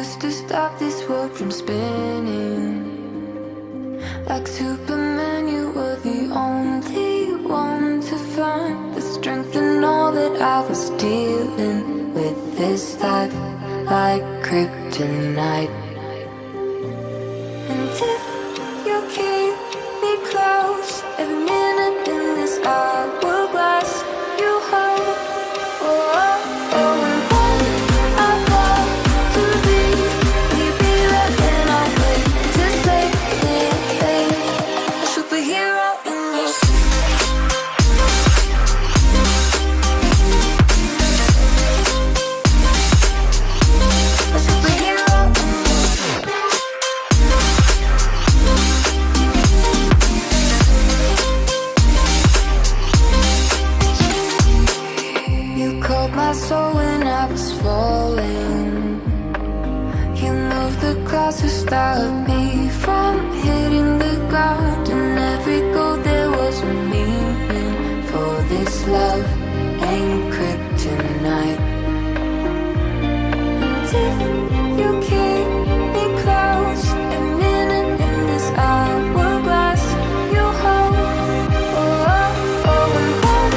used to stop this world from spinning. Like Superman, you were the only one to find the strength in all that I was dealing with this life, like kryptonite. And if you keep me close, every minute in this hourglass you hold. Oh, oh, oh, and when I fall to leave, will you be there when I wait to save me? A superhero in your sleep. A superhero in your sleep. You called my soul when I was falling. You moved the clouds to stop me from hitting the ground. And every goal there was a meaning. For this love ain't kryptonite. And if you keep me close, every minute in this hourglass you hold. Oh, oh, oh, and when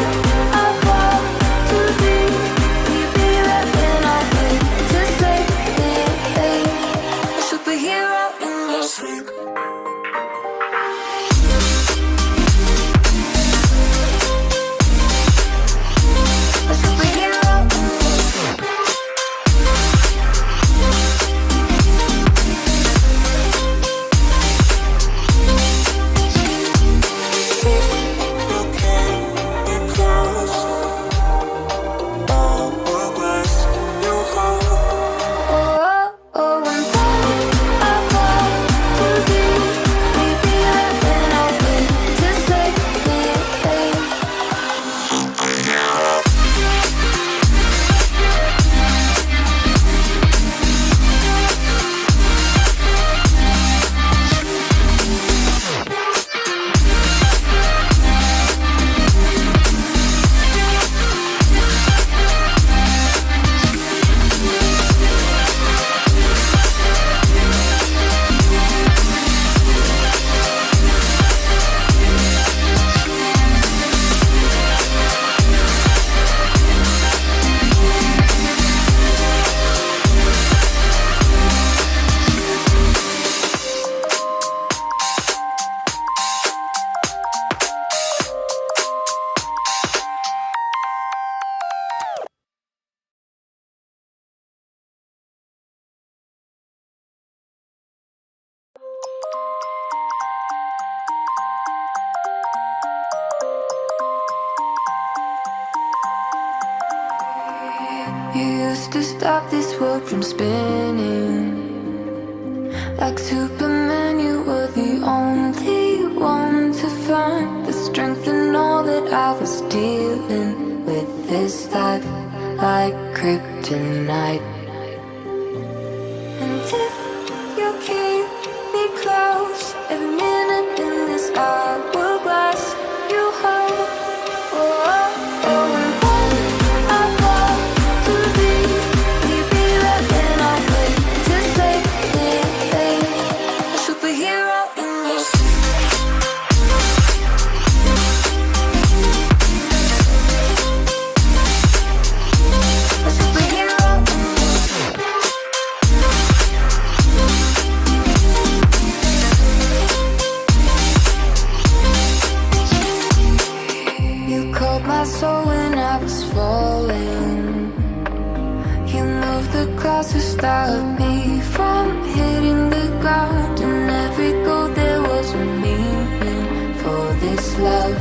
I fall to leave, will you be there when I wait to save me? A superhero in your sleep. A superhero in your sleep. Oh, oh, and when I fall to leave, will you be there when I wait to save me? You used to stop this world from spinning. Like Superman, you were the only one to find the strength in all that I was dealing with this life, like kryptonite. And if you keep me close, every minute in this hourglass you hold. Oh, oh, oh, and when I fall to leave, will you be there when I wait to save me? A superhero in your sleep. A superhero in your sleep. You called my soul when I was falling. You moved the clouds to stop me from hitting the ground. And every goal there was a meaning. For this love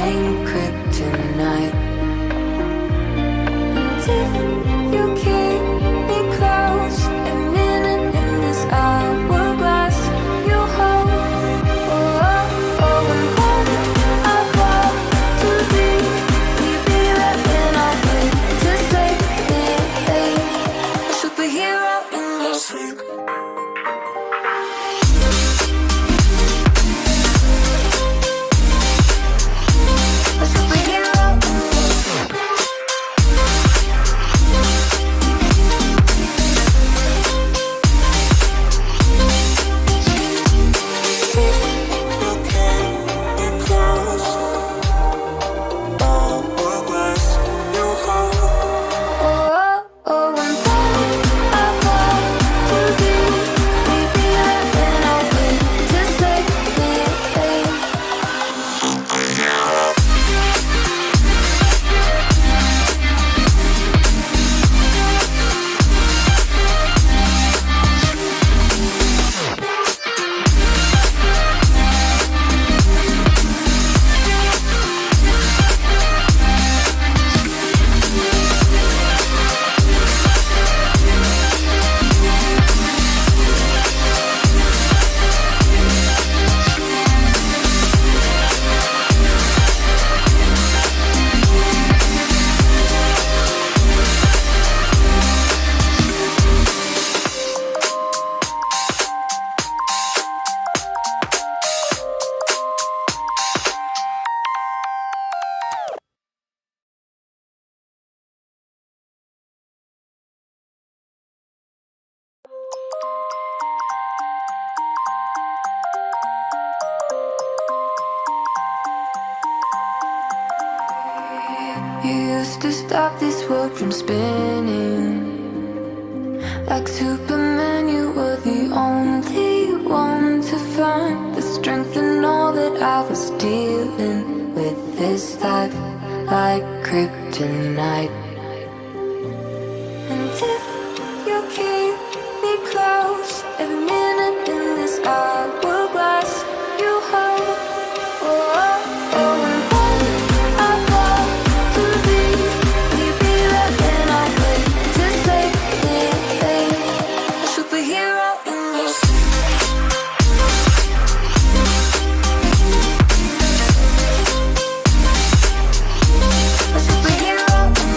ain't kryptonite. And if you keep me close, every minute in this hourglass you hold. Oh, oh, oh, and when I fall to leave, will you be there when I wait to save me? A superhero in your sleep. A superhero in your sleep. You used to stop this world from spinning. Like Superman, you were the only one to find the strength in all that I was dealing with this life, like kryptonite. And if you keep me close, every minute in this hourglass, you hold. Oh, oh, oh, and when I fall to leave, will you be there when I wait to save me, babe? A superhero in your a superhero in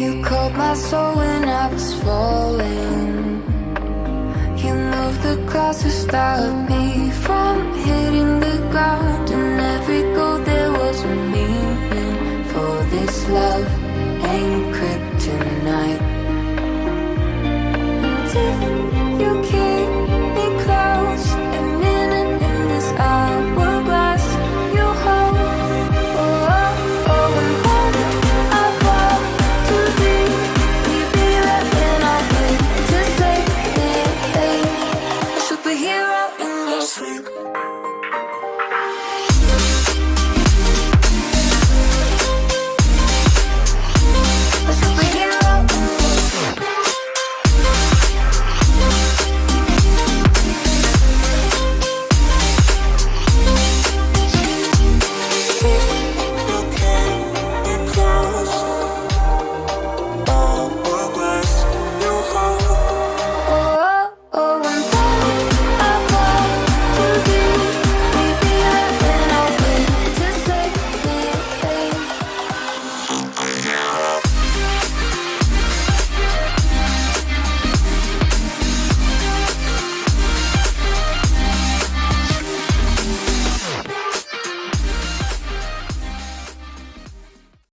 you called my soul when I was falling. You moved the clouds to stop me from hitting the ground. And every goal there was a meaning. For this love ain't kryptonite.